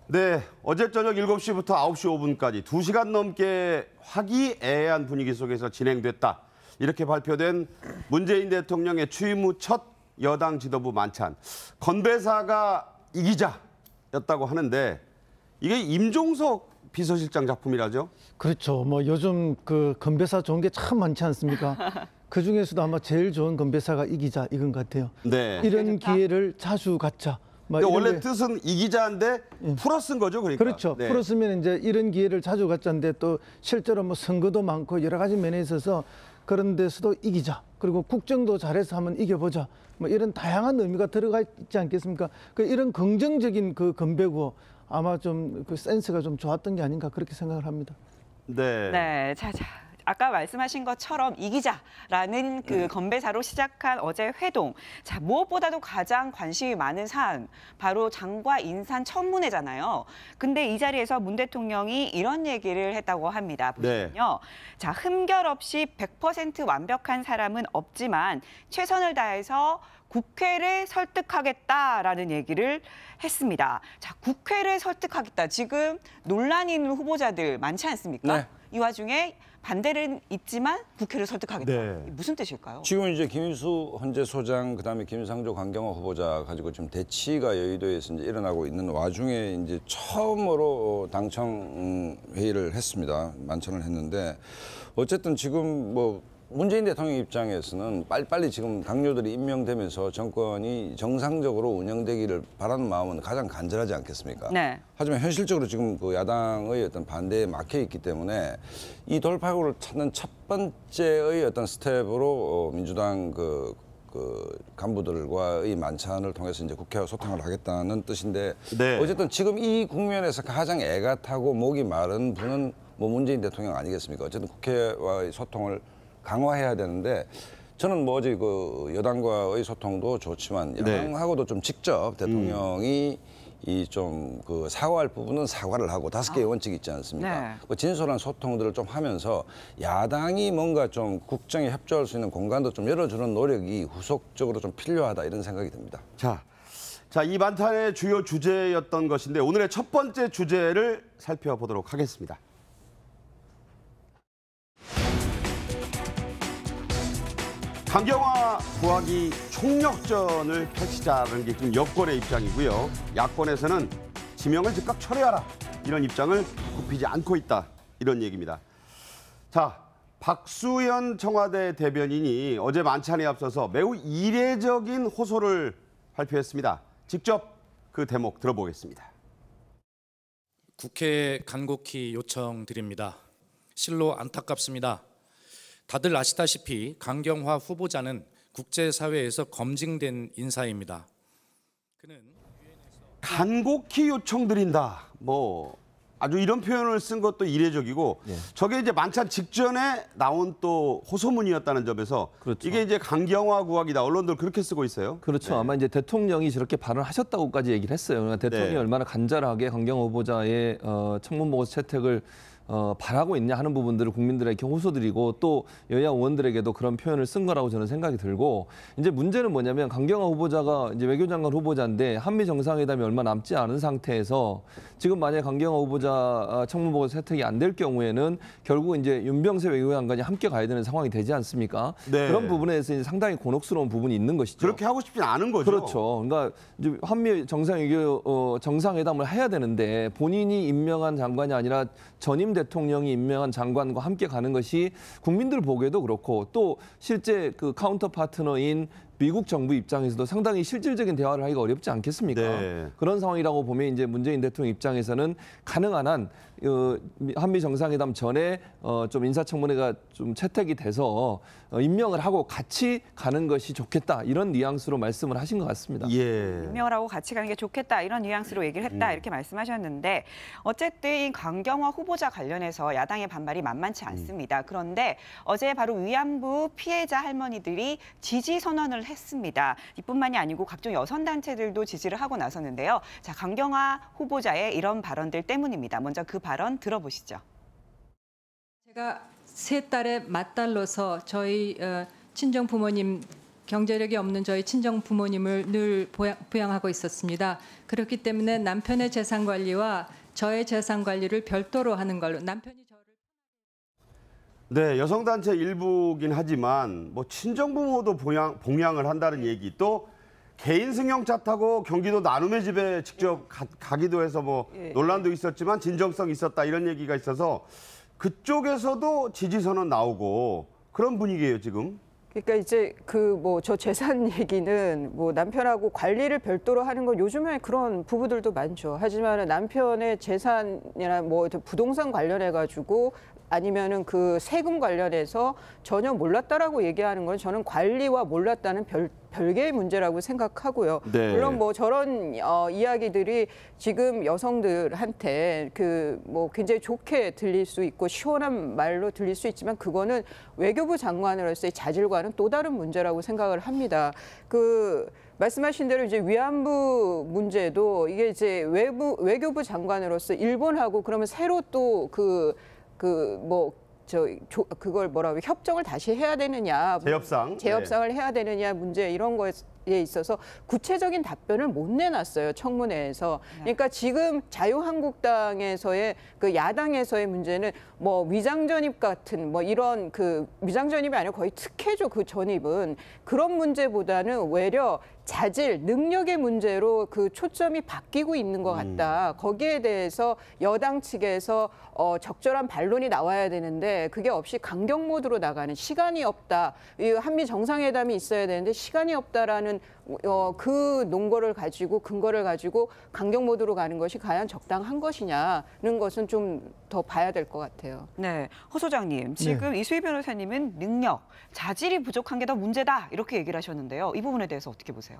네, 어제 저녁 7시부터 9시 5분까지 2시간 넘게 화기애애한 분위기 속에서 진행됐다. 이렇게 발표된 문재인 대통령의 취임 후 첫 여당 지도부 만찬. 건배사가 이기자였다고 하는데 이게 임종석 비서실장 작품이라죠? 그렇죠. 뭐 요즘 그 건배사 좋은 게 참 많지 않습니까? 그 중에서도 아마 제일 좋은 건배사가 이기자 이건 것 같아요. 네. 이런 기회를 자주 갖자. 원래 뜻은 이기자인데 풀어 쓴 거죠, 그러니까. 그렇죠. 네. 풀어 쓰면 이제 이런 기회를 자주 갖자인데 또 실제로 뭐 선거도 많고 여러 가지 면에 있어서 그런 데서도 이기자. 그리고 국정도 잘해서 한번 이겨보자. 뭐 이런 다양한 의미가 들어가 있지 않겠습니까? 그 이런 긍정적인 그 건배고 아마 좀 그 센스가 좀 좋았던 게 아닌가 그렇게 생각을 합니다. 네. 네, 자. 아까 말씀하신 것처럼 이기자라는 그 건배사로 시작한 어제 회동. 자, 무엇보다도 가장 관심이 많은 사안, 바로 장과 인산 청문회잖아요. 근데 이 자리에서 문 대통령이 이런 얘기를 했다고 합니다. 보시면요. 네. 자, 흠결 없이 100% 완벽한 사람은 없지만 최선을 다해서 국회를 설득하겠다라는 얘기를 했습니다. 자, 국회를 설득하겠다. 지금 논란이 있는 후보자들 많지 않습니까? 네. 이 와중에 반대는 있지만 국회를 설득하겠다. 네. 무슨 뜻일까요? 지금 이제 김인수 헌재 소장, 그다음에 김상조, 강경화 후보자 가지고 지금 대치가 여의도에서 이제 일어나고 있는 와중에 이제 처음으로 당청 회의를 했습니다. 만찬을 했는데 어쨌든 지금 뭐 문재인 대통령 입장에서는 빨리빨리 지금 당뇨들이 임명되면서 정권이 정상적으로 운영되기를 바라는 마음은 가장 간절하지 않겠습니까? 네. 하지만 현실적으로 지금 그 야당의 어떤 반대에 막혀 있기 때문에 이 돌파구를 찾는 첫 번째의 어떤 스텝으로 민주당 그 간부들과의 만찬을 통해서 이제 국회와 소통을 하겠다는 뜻인데 네. 어쨌든 지금 이 국면에서 가장 애가 타고 목이 마른 분은 뭐 문재인 대통령 아니겠습니까? 어쨌든 국회와의 소통을 강화해야 되는데 저는 뭐 어제 그 여당과의 소통도 좋지만 여당하고도 좀 직접 대통령이 이 좀 그 사과할 부분은 사과를 하고 5개의 원칙이 있지 않습니까? 네. 그 진솔한 소통들을 좀 하면서 야당이 뭔가 좀 국정에 협조할 수 있는 공간도 좀 열어주는 노력이 후속적으로 좀 필요하다 이런 생각이 듭니다. 자, 이 만찬의 주요 주제였던 것인데 오늘의 첫 번째 주제를 살펴보도록 하겠습니다. 강경화 구하기 총력전을 펼치자는 게 지금 여권의 입장이고요. 야권에서는 지명을 즉각 철회하라 이런 입장을 굽히지 않고 있다 이런 얘기입니다. 자, 박수현 청와대 대변인이 어제 만찬에 앞서서 매우 이례적인 호소를 발표했습니다. 직접 그 대목 들어보겠습니다. 국회에 간곡히 요청드립니다. 실로 안타깝습니다. 다들 아시다시피 강경화 후보자는 국제사회에서 검증된 인사입니다. 그는 간곡히 요청드린다. 뭐 아주 이런 표현을 쓴 것도 이례적이고 저게 이제 만찬 직전에 나온 또 호소문이었다는 점에서 그렇죠. 이게 이제 강경화 구하기다. 언론들 그렇게 쓰고 있어요. 그렇죠. 네. 아마 이제 대통령이 저렇게 발언하셨다고까지 얘기를 했어요. 그러니까 대통령이 네. 얼마나 간절하게 강경화 후보자의 청문 보고서 채택을 바라고 있냐 하는 부분들을 국민들에게 호소드리고 또 여야 의원들에게도 그런 표현을 쓴 거라고 저는 생각이 들고 이제 문제는 뭐냐면 강경화 후보자가 이제 외교장관 후보자인데 한미 정상회담이 얼마 남지 않은 상태에서 지금 만약에 강경화 후보자 청문 보고서 채택이 안 될 경우에는 결국 이제 윤병세 외교장관이 함께 가야 되는 상황이 되지 않습니까? 네. 그런 부분에 대해서 이제 상당히 곤혹스러운 부분이 있는 것이죠. 그렇게 하고 싶진 않은 거죠. 그렇죠. 그러니까 이제 한미 정상회담을 해야 되는데 본인이 임명한 장관이 아니라 전임 대통령이 임명한 장관과 함께 가는 것이 국민들 보기에도 그렇고 또 실제 그 카운터 파트너인 미국 정부 입장에서도 상당히 실질적인 대화를 하기가 어렵지 않겠습니까? 네. 그런 상황이라고 보면 이제 문재인 대통령 입장에서는 가능한 한 한미 정상회담 전에 좀 인사청문회가 좀 채택이 돼서 임명을 하고 같이 가는 것이 좋겠다 이런 뉘앙스로 말씀을 하신 것 같습니다. 예. 임명을 하고 같이 가는 게 좋겠다 이런 뉘앙스로 얘기를 했다 이렇게 말씀하셨는데 어쨌든 강경화 후보자 관련해서 야당의 반발이 만만치 않습니다. 그런데 어제 바로 위안부 피해자 할머니들이 지지 선언을 했습니다. 이뿐만이 아니고 각종 여성단체들도 지지를 하고 나섰는데요. 자, 강경화 후보자의 이런 발언들 때문입니다. 먼저 그 발언 들어보시죠. 제가 세 딸의 맏딸로서 저희 친정 부모님 경제력이 없는 저희 친정 부모님을 늘 부양하고 있었습니다. 그렇기 때문에 남편의 재산 관리와 저의 재산 관리를 별도로 하는 걸로 남편이 저를 네, 여성단체 일부긴 하지만 뭐 친정부모도 봉양을 한다는 얘기, 또 개인 승용차 타고 경기도 나눔의 집에 직접 가기도 해서 뭐 논란도 있었지만 진정성 있었다 이런 얘기가 있어서 그쪽에서도 지지선언 나오고 그런 분위기예요 지금. 그러니까 이제 그 뭐 저 재산 얘기는 뭐 남편하고 관리를 별도로 하는 건 요즘에 그런 부부들도 많죠. 하지만 남편의 재산이나 뭐 부동산 관련해 가지고 아니면은 그 세금 관련해서 전혀 몰랐다라고 얘기하는 건 저는 관리와 몰랐다는 별개의 문제라고 생각하고요. 네. 물론 뭐 저런 이야기들이 지금 여성들한테 그 뭐 굉장히 좋게 들릴 수 있고 시원한 말로 들릴 수 있지만 그거는 외교부 장관으로서의 자질과는 또 다른 문제라고 생각을 합니다. 그 말씀하신 대로 이제 위안부 문제도 이게 이제 외교부 장관으로서 일본하고 그러면 새로 또 그걸 뭐라고 협정을 다시 해야 되느냐, 재협상을 해야 되느냐 문제 이런 거에 있어서 구체적인 답변을 못 내놨어요 청문회에서. 그러니까 지금 자유한국당에서의 그 야당에서의 문제는 뭐 위장전입 같은 뭐 이런 그 위장전입이 아니라 거의 특혜죠. 그 전입은 그런 문제보다는 외려 자질, 능력의 문제로 그 초점이 바뀌고 있는 것 같다. 거기에 대해서 여당 측에서 적절한 반론이 나와야 되는데 그게 없이 강경 모드로 나가는, 시간이 없다. 이 한미 정상회담이 있어야 되는데 시간이 없다라는 그 논거를 가지고 근거를 가지고 강경 모드로 가는 것이 과연 적당한 것이냐는 것은 좀 더 봐야 될 것 같아요. 네, 허 소장님, 지금 이수희 변호사님은 능력, 자질이 부족한 게 더 문제다 이렇게 얘기를 하셨는데요. 이 부분에 대해서 어떻게 보세요?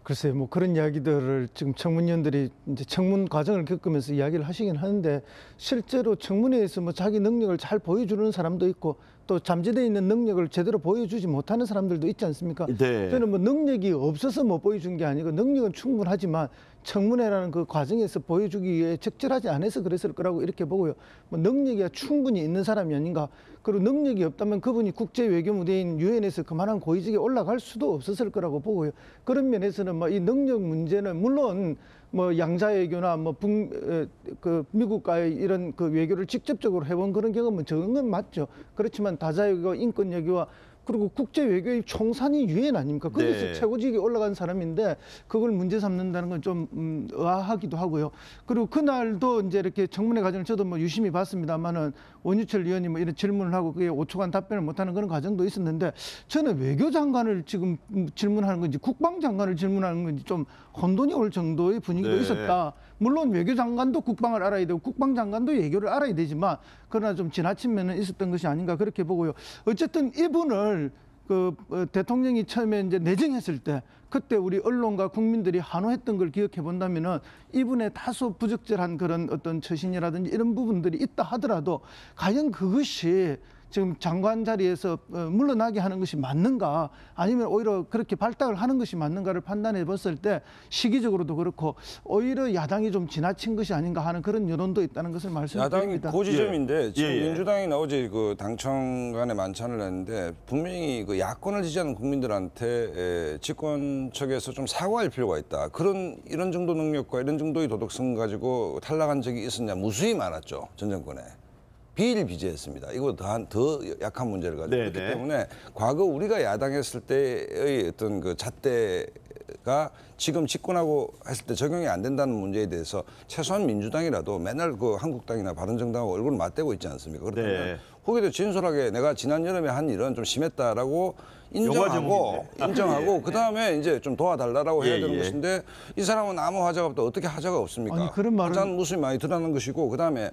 글쎄요, 뭐 그런 이야기들을 지금 청문위원들이 이제 청문 과정을 겪으면서 이야기를 하시긴 하는데 실제로 청문회에서 뭐 자기 능력을 잘 보여주는 사람도 있고 또 잠재되어 있는 능력을 제대로 보여주지 못하는 사람들도 있지 않습니까? 네. 저는 뭐 능력이 없어서 못 보여준 게 아니고 능력은 충분하지만 청문회라는 그 과정에서 보여주기 위해 적절하지 않아서 그랬을 거라고 이렇게 보고요. 뭐 능력이 충분히 있는 사람이 아닌가. 그리고 능력이 없다면 그분이 국제 외교 무대인 유엔에서 그만한 고위직에 올라갈 수도 없었을 거라고 보고요. 그런 면에서는 뭐 이 능력 문제는 물론 뭐 양자 외교나 뭐 그 미국과의 이런 그 외교를 직접적으로 해본 그런 경험은 적은 건 맞죠. 그렇지만 다자 외교, 인권 외교와 그리고 국제 외교의 총산이 유엔 아닙니까? 거기서 네. 최고직에 올라간 사람인데 그걸 문제 삼는다는 건 좀 의아하기도 하고요. 그리고 그날도 이제 이렇게 청문회 과정을 저도 뭐 유심히 봤습니다만은 원유철 의원이 뭐 이런 질문을 하고 그게 5초간 답변을 못하는 그런 과정도 있었는데 저는 외교장관을 지금 질문하는 건지 국방장관을 질문하는 건지 좀 혼돈이 올 정도의 분위기도 네. 있었다. 물론 외교장관도 국방을 알아야 되고 국방장관도 외교를 알아야 되지만 그러나 좀 지나친 면은 있었던 것이 아닌가 그렇게 보고요. 어쨌든 이분을 대통령이 처음에 이제 내정했을 때 그때 우리 언론과 국민들이 환호했던 걸 기억해 본다면은 이분의 다소 부적절한 그런 어떤 처신이라든지 이런 부분들이 있다 하더라도 과연 그것이 지금 장관 자리에서 물러나게 하는 것이 맞는가 아니면 오히려 그렇게 발탁을 하는 것이 맞는가를 판단해 봤을 때 시기적으로도 그렇고 오히려 야당이 좀 지나친 것이 아닌가 하는 그런 여론도 있다는 것을 말씀드립니다. 야당이 그 지점인데 지금 예. 민주당이 어제 그 당청간에 만찬을 했는데 분명히 그 야권을 지지하는 국민들한테 집권 측에서 좀 사과할 필요가 있다. 이런 정도 능력과 이런 정도의 도덕성 가지고 탈락한 적이 있었냐 무수히 많았죠. 전 정권에. 비일비재했습니다. 이거 더 약한 문제를 가지고 네, 그렇기 네. 때문에 과거 우리가 야당했을 때의 어떤 그 잣대가 지금 집권하고 했을 때 적용이 안 된다는 문제에 대해서 최소한 민주당이라도 맨날 그 한국당이나 바른정당하고 얼굴을 맞대고 있지 않습니까? 그렇다면 네. 거기도 진솔하게 내가 지난 여름에 한 일은 좀 심했다라고 인정하고 그 다음에 이제 좀 도와달라고 해야 되는 것인데 이 사람은 아무 하자가 없다. 어떻게 하자가 없습니까? 아니, 그런 말은- 하자는 모습이 많이 드러나는 것이고 그 다음에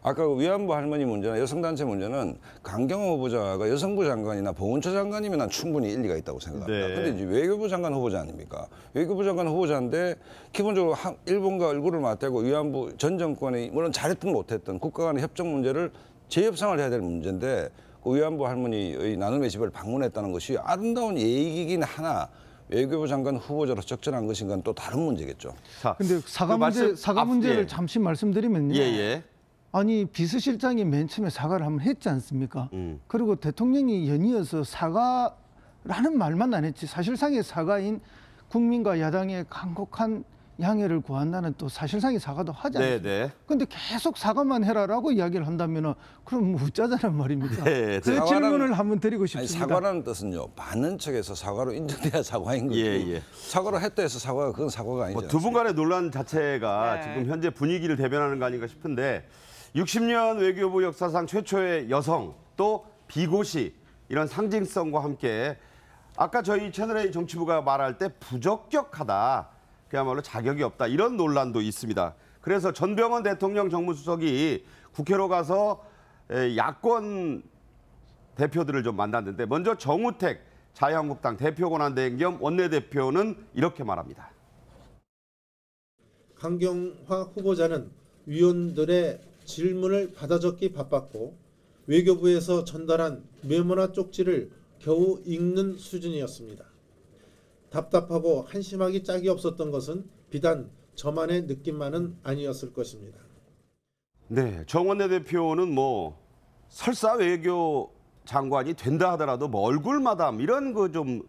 아까 그 위안부 할머니 문제나 여성단체 문제는 강경화 후보자가 여성부 장관이나 보훈처 장관이면 난 충분히 일리가 있다고 생각합니다. 네. 근데 이제 외교부 장관 후보자 아닙니까? 외교부 장관 후보자인데 기본적으로 일본과 얼굴을 맞대고 위안부 전 정권이 물론 잘했든 못했든 국가 간의 협정 문제를 재협상을 해야 될 문제인데 그 위안부 할머니의 나눔의 집을 방문했다는 것이 아름다운 얘기긴 하나 외교부 장관 후보자로 적절한 것인가는 또 다른 문제겠죠. 자, 근데 사과 그 문제를 예. 잠시 말씀드리면요. 예. 아니 비서실장이 맨 처음에 사과를 한번 했지 않습니까? 그리고 대통령이 연이어서 사과 라는 말만 안 했지 사실상의 사과인 국민과 야당의 간곡한 양해를 구한다는 또 사실상의 사과도 하지 않습니까? 그런데 계속 사과만 해라라고 이야기를 한다면 그럼 뭐 어쩌자는 말입니까? 네, 그 질문을 한번 드리고 싶습니다. 사과라는 뜻은요. 받는 측에서 사과로 인정돼야 사과인 거지. 사과로 했다 해서 사과가 그건 사과가 아니죠. 두 분 간의 논란 자체가 지금 현재 분위기를 대변하는 거 아닌가 싶은데 60년 외교부 역사상 최초의 여성 또 비고시 이런 상징성과 함께 아까 저희 채널A 정치부가 말할 때 부적격하다. 그야말로 자격이 없다. 이런 논란도 있습니다. 그래서 전병헌 대통령 정무수석이 국회로 가서 야권 대표들을 좀 만났는데 먼저 정우택 자유한국당 대표권한대행 겸 원내대표는 이렇게 말합니다. 강경화 후보자는 위원들의 질문을 받아 적기 바빴고 외교부에서 전달한 메모나 쪽지를 겨우 읽는 수준이었습니다. 답답하고 한심하기 짝이 없었던 것은 비단 저만의 느낌만은 아니었을 것입니다. 네, 정 원내대표는 뭐 설사 외교 장관이 된다 하더라도 뭐 얼굴 마담 이런 거 좀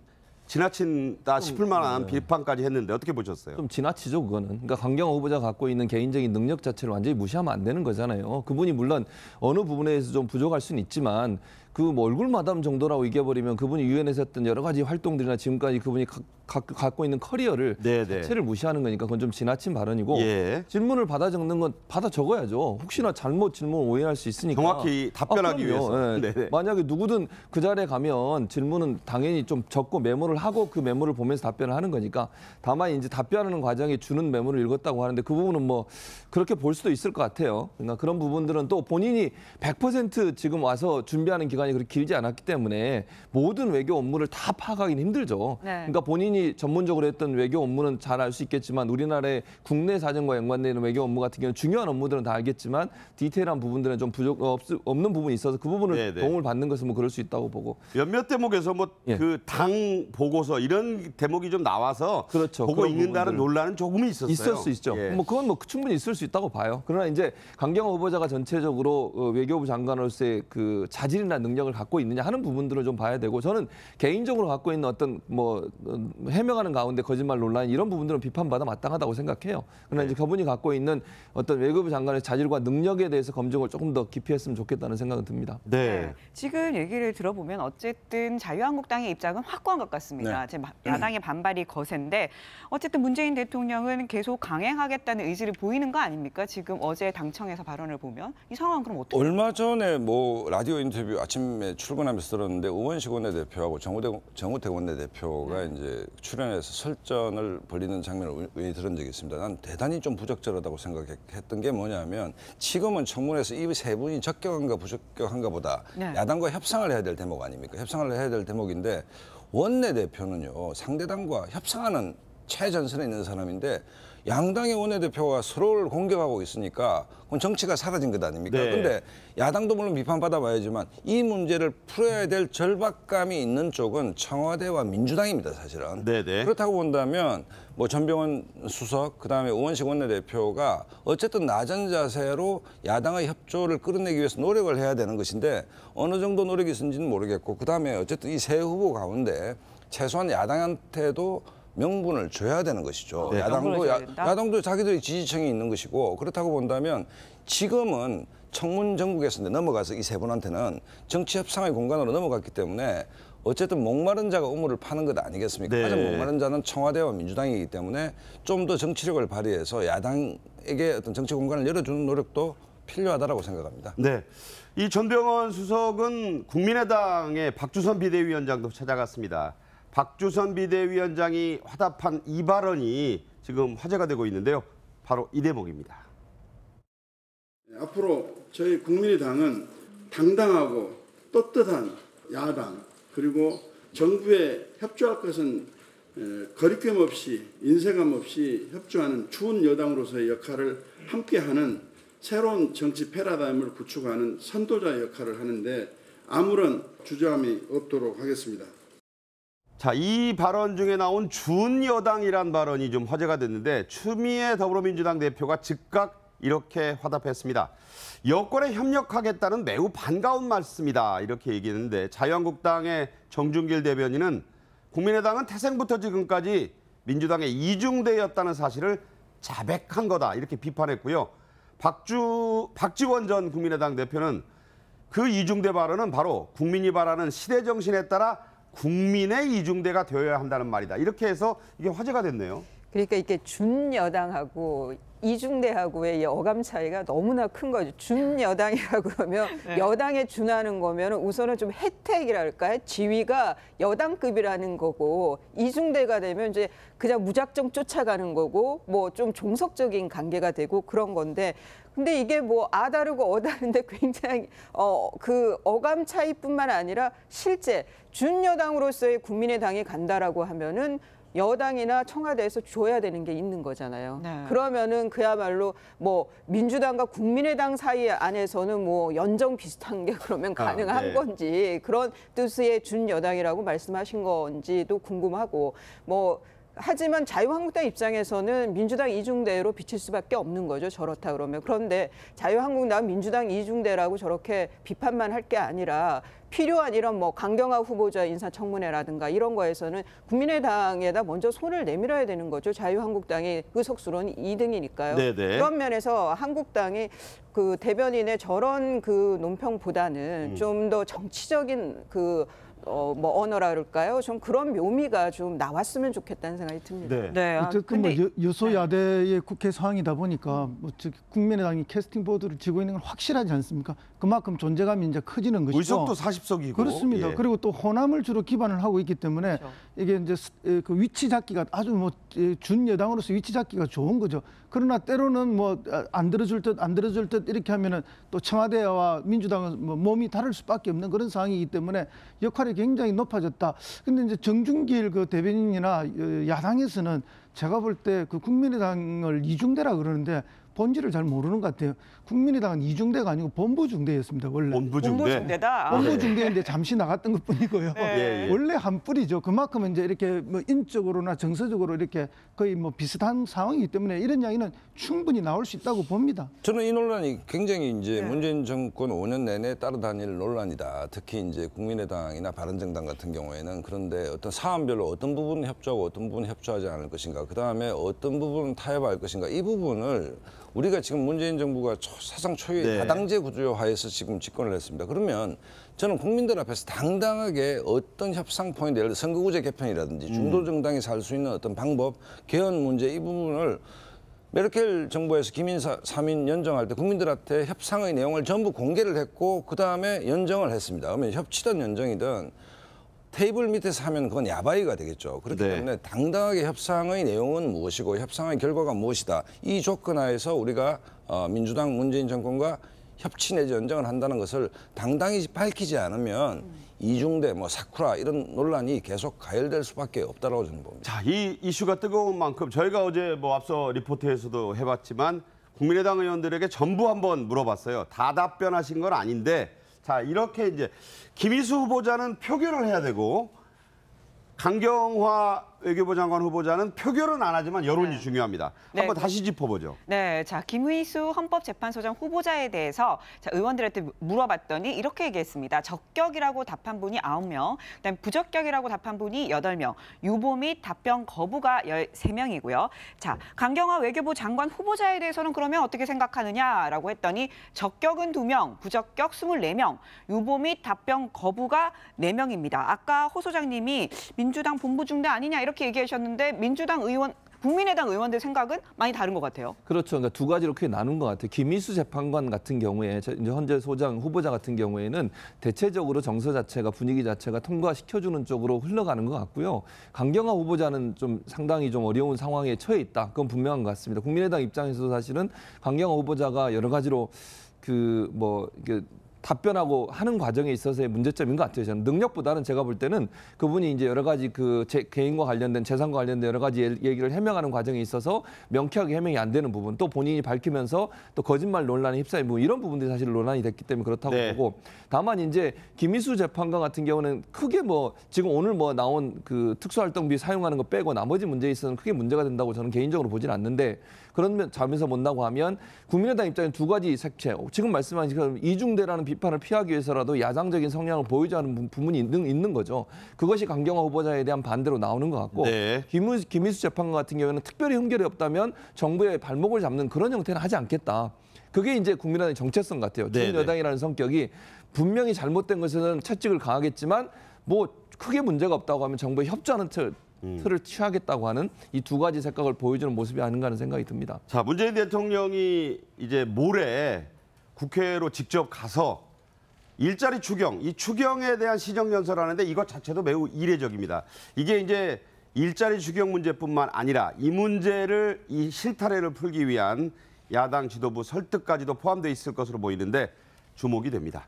지나친다 싶을 만한 비판까지 했는데 어떻게 보셨어요? 좀 지나치죠, 그거는. 그러니까 강경화 후보자가 갖고 있는 개인적인 능력 자체를 완전히 무시하면 안 되는 거잖아요. 그분이 물론 어느 부분에서 좀 부족할 수는 있지만 그 뭐 얼굴 마담 정도라고 얘기해버리면 그분이 유엔에서 했던 여러 가지 활동들이나 지금까지 그분이 갖고 있는 커리어를 자체를 무시하는 거니까 그건 좀 지나친 발언이고 질문을 받아 적는 건 받아 적어야죠. 혹시나 잘못 질문 오해할 수 있으니까. 정확히 답변하기 위해서. 만약에 누구든 그 자리에 가면 질문은 당연히 좀 적고 메모를 하고 그 메모를 보면서 답변을 하는 거니까 다만 이제 답변하는 과정에 주는 메모를 읽었다고 하는데 그 부분은 뭐 그렇게 볼 수도 있을 것 같아요. 그러니까 그런 부분들은 또 본인이 100% 지금 와서 준비하는 기간이 그렇게 길지 않았기 때문에 모든 외교 업무를 다 파악하기는 힘들죠. 그러니까 본인이 전문적으로 했던 외교 업무는 잘 알 수 있겠지만 우리나라의 국내 사정과 연관되는 외교 업무 같은 경우는 중요한 업무들은 다 알겠지만 디테일한 부분들은 좀 없는 부분이 있어서 그 부분을 도움을 받는 것은 뭐 그럴 수 있다고 보고 몇몇 대목에서 뭐 그 당 보고서 이런 대목이 좀 나와서 보고 읽는다는 논란은 조금 있었어요. 있을 수 있죠. 뭐 그건 뭐 충분히 있을 수 있다고 봐요. 그러나 이제 강경화 후보자가 전체적으로 외교부 장관으로서의 그 자질이나 능력을 갖고 있느냐 하는 부분들을 좀 봐야 되고 저는 개인적으로 갖고 있는 어떤 뭐 해명하는 가운데 거짓말 논란 이런 부분들은 비판받아 마땅하다고 생각해요. 그러나 이제 그분이 갖고 있는 어떤 외교부 장관의 자질과 능력에 대해서 검증을 조금 더 깊이 했으면 좋겠다는 생각은 듭니다. 지금 얘기를 들어보면 어쨌든 자유한국당의 입장은 확고한 것 같습니다. 지금 야당의 반발이 거센데 어쨌든 문재인 대통령은 계속 강행하겠다는 의지를 보이는 거 아닙니까? 지금 어제 당청에서 발언을 보면 이 상황은 그럼 어떻게? 얼마 전에 뭐 라디오 인터뷰 아침에 출근하면서 들었는데 우원식 원내대표하고 정우택 원내대표가 이제 출연해서 설전을 벌이는 장면을 들은 적이 있습니다. 난 대단히 좀 부적절하다고 생각했던 게 뭐냐면 지금은 청문회에서 이 세 분이 적격한가 부적격한가 보다 야당과 협상을 해야 될 대목 아닙니까? 협상을 해야 될 대목인데 원내대표는요 상대당과 협상하는 최전선에 있는 사람인데 양당의 원내대표가 서로를 공격하고 있으니까 그건 정치가 사라진 것 아닙니까? 근데 야당도 물론 비판받아 봐야지만 이 문제를 풀어야 될 절박감이 있는 쪽은 청와대와 민주당입니다, 사실은. 그렇다고 본다면 뭐 전병헌 수석, 그다음에 우원식 원내대표가 어쨌든 낮은 자세로 야당의 협조를 끌어내기 위해서 노력을 해야 되는 것인데 어느 정도 노력이 있는지는 모르겠고 그다음에 어쨌든 이 세 후보 가운데 최소한 야당한테도 명분을 줘야 되는 것이죠. 야당도 자기들의 지지층이 있는 것이고 그렇다고 본다면 지금은 청문 전국에서 넘어가서 이 세 분한테는 정치 협상의 공간으로 넘어갔기 때문에 어쨌든 목마른 자가 우물을 파는 것 아니겠습니까? 가장 목마른 자는 청와대와 민주당이기 때문에 좀 더 정치력을 발휘해서 야당에게 어떤 정치 공간을 열어주는 노력도 필요하다고 생각합니다. 이 전병헌 수석은 국민의당의 박주선 비대위원장도 찾아갔습니다. 박주선 비대위원장이 화답한 이 발언이 지금 화제가 되고 있는데요. 바로 이 대목입니다. 앞으로 저희 국민의당은 당당하고 떳떳한 야당 그리고 정부에 협조할 것은 거리낌 없이 인색함 없이 협조하는 추운 여당으로서의 역할을 함께하는 새로운 정치 패러다임을 구축하는 선도자 역할을 하는데 아무런 주저함이 없도록 하겠습니다. 자, 이 발언 중에 나온 준여당이란 발언이 좀 화제가 됐는데 추미애 더불어민주당 대표가 즉각 이렇게 화답했습니다. 여권에 협력하겠다는 매우 반가운 말씀이다 이렇게 얘기했는데 자유한국당의 정준길 대변인은 국민의당은 태생부터 지금까지 민주당의 이중대였다는 사실을 자백한 거다 이렇게 비판했고요. 박지원 전 국민의당 대표는 그 이중대 발언은 바로 국민이 바라는 시대 정신에 따라 국민의 이중대가 되어야 한다는 말이다. 이렇게 해서 이게 화제가 됐네요. 그러니까 이게 준여당하고 이중대하고의 이 어감 차이가 너무나 큰 거죠. 준여당이라고 하면 네. 여당에 준하는 거면 우선은 좀 혜택이랄까요? 지위가 여당급이라는 거고 이중대가 되면 이제 그냥 무작정 쫓아가는 거고 뭐 좀 종속적인 관계가 되고 그런 건데 근데 이게 뭐 다르고 다른데 굉장히 그 어감 차이뿐만 아니라 실제 준여당으로서의 국민의당이 간다라고 하면은 여당이나 청와대에서 줘야 되는 게 있는 거잖아요. 네. 그러면은 그야말로 뭐 민주당과 국민의당 사이 안에서는 뭐 연정 비슷한 게 그러면 가능한 네. 건지 그런 뜻의 준여당이라고 말씀하신 건지도 궁금하고 뭐 하지만 자유한국당 입장에서는 민주당 이중대로 비칠 수밖에 없는 거죠. 저렇다 그러면. 그런데 자유한국당 민주당 이중대라고 저렇게 비판만 할 게 아니라 필요한 이런 뭐 강경화 후보자 인사청문회라든가 이런 거에서는 국민의당에다 먼저 손을 내밀어야 되는 거죠. 자유한국당이 의석수로는 2등이니까요. 네네. 그런 면에서 한국당이 그 대변인의 저런 그 논평보다는 좀 더 정치적인 그 뭐 언어라 그럴까요? 좀 그런 묘미가 좀 나왔으면 좋겠다는 생각이 듭니다. 네. 네. 어쨌든 뭐 여소야대의 국회 상황이다 보니까 뭐 국민의당이 캐스팅 보드를 쥐고 있는 건 확실하지 않습니까? 그만큼 존재감이 이제 커지는 것이고. 의석도 40석이고. 그렇습니다. 예. 그리고 또 호남을 주로 기반을 하고 있기 때문에 그렇죠. 이게 이제 그 위치 잡기가 아주 뭐 준여당으로서 위치 잡기가 좋은 거죠. 그러나 때로는 뭐 안 들어줄 듯 안 들어줄 듯 이렇게 하면은 또 청와대와 민주당은 뭐 몸이 다를 수밖에 없는 그런 상황이기 때문에 역할이 굉장히 높아졌다. 근데 이제 정준길 그 대변인이나 야당에서는 제가 볼 때 그 국민의당을 이중대라 그러는데 본질을 잘 모르는 것 같아요. 국민의당은 이중대가 아니고 본부중대였습니다. 원래. 본부중대. 본부중대다. 본부중대인데 잠시 나갔던 것뿐이고요. 예, 예. 원래 한 뿌리죠. 그만큼 이제 이렇게 뭐 인적으로나 정서적으로 이렇게 거의 뭐 비슷한 상황이기 때문에 이런 이야기는 충분히 나올 수 있다고 봅니다. 저는 이 논란이 굉장히 이제 문재인 정권 5년 내내 따라다닐 논란이다. 특히 이제 국민의당이나 바른정당 같은 경우에는 그런데 어떤 사안별로 어떤 부분은 협조하고 어떤 부분은 협조하지 않을 것인가. 그다음에 어떤 부분은 타협할 것인가. 이 부분을 우리가 지금 문재인 정부가 사상 초유의 네. 다당제 구조화해서 지금 집권을 했습니다. 그러면 저는 국민들 앞에서 당당하게 어떤 협상 포인트, 예를 들어 선거구제 개편이라든지 중도정당이 살 수 있는 어떤 방법, 개헌 문제 이 부분을 메르켈 정부에서 기민사 3인 연정할 때 국민들한테 협상의 내용을 전부 공개를 했고 그다음에 연정을 했습니다. 그러면 협치든 연정이든 테이블 밑에서 하면 그건 야바이가 되겠죠. 그렇기 네. 때문에 당당하게 협상의 내용은 무엇이고 협상의 결과가 무엇이다. 이 조건 하에서 우리가 민주당 문재인 정권과 협치 내지 연정을 한다는 것을 당당히 밝히지 않으면 이중대, 뭐 사쿠라 이런 논란이 계속 가열될 수밖에 없다고 저는 봅니다. 자, 이 이슈가 뜨거운 만큼 저희가 어제 뭐 앞서 리포트에서도 해봤지만 국민의당 의원들에게 전부 한번 물어봤어요. 다 답변하신 건 아닌데 자, 이렇게 이제 김희수 후보자는 표결을 해야 되고 강경화 외교부 장관 후보자는 표결은 안 하지만 여론이 중요합니다. 한번 네. 다시 짚어보죠. 네, 자 김의수 헌법재판소장 후보자에 대해서 자, 의원들한테 물어봤더니 이렇게 얘기했습니다. 적격이라고 답한 분이 9명, 그다음에 부적격이라고 답한 분이 8명, 유보 및 답변 거부가 13명이고요. 자, 강경화 외교부 장관 후보자에 대해서는 그러면 어떻게 생각하느냐라고 했더니 적격은 2명, 부적격 24명, 유보 및 답변 거부가 4명입니다. 아까 호 소장님이 민주당 본부중대 아니냐 이렇게 얘기하셨는데 민주당 의원, 국민의당 의원들 생각은 많이 다른 것 같아요. 그렇죠. 그러니까 두 가지로 크게 나눈 것 같아요. 김희수 재판관 같은 경우에 이제 헌재 소장 후보자 같은 경우에는 대체적으로 정서 자체가 분위기 자체가 통과시켜주는 쪽으로 흘러가는 것 같고요. 강경화 후보자는 좀 상당히 좀 어려운 상황에 처해 있다. 그건 분명한 것 같습니다. 국민의당 입장에서도 사실은 강경화 후보자가 여러 가지로 답변하고 하는 과정에 있어서의 문제점인 것 같아요. 저는 능력보다는 제가 볼 때는 그분이 이제 여러 가지 그 개인과 관련된 재산과 관련된 여러 가지 얘기를 해명하는 과정에 있어서 명쾌하게 해명이 안 되는 부분, 또 본인이 밝히면서 또 거짓말 논란에 휩싸인 부분, 이런 부분들이 사실 논란이 됐기 때문에 그렇다고 네. 보고, 다만 이제 김희수 재판관 같은 경우는 크게 뭐 지금 오늘 뭐 나온 그 특수활동비 사용하는 거 빼고 나머지 문제에 있어서는 크게 문제가 된다고 저는 개인적으로 보진 않는데, 그런 점에서 본다고 하면 국민의당 입장에 두 가지 색채, 지금 말씀하신 것처럼 이중대라는 비판을 피하기 위해서라도 야당적인 성향을 보이지 않는 부분이 있는 거죠. 그것이 강경화 후보자에 대한 반대로 나오는 것 같고, 네. 김희수 재판관 같은 경우에는 특별히 흠결이 없다면 정부의 발목을 잡는 그런 형태는 하지 않겠다. 그게 이제 국민의당의 정체성 같아요. 중여당이라는 성격이 분명히 잘못된 것에는 채찍을 강하겠지만 뭐 크게 문제가 없다고 하면 정부에 협조하는 틀을 취하겠다고 하는 이 두 가지 생각을 보여주는 모습이 아닌가 하는 생각이 듭니다. 자, 문재인 대통령이 이제 모레 국회로 직접 가서 일자리 추경, 이 추경에 대한 시정연설을 하는데 이것 자체도 매우 이례적입니다. 이게 이제 일자리 추경 문제뿐만 아니라 이 문제를, 이 실타래를 풀기 위한 야당 지도부 설득까지도 포함되어 있을 것으로 보이는데 주목이 됩니다.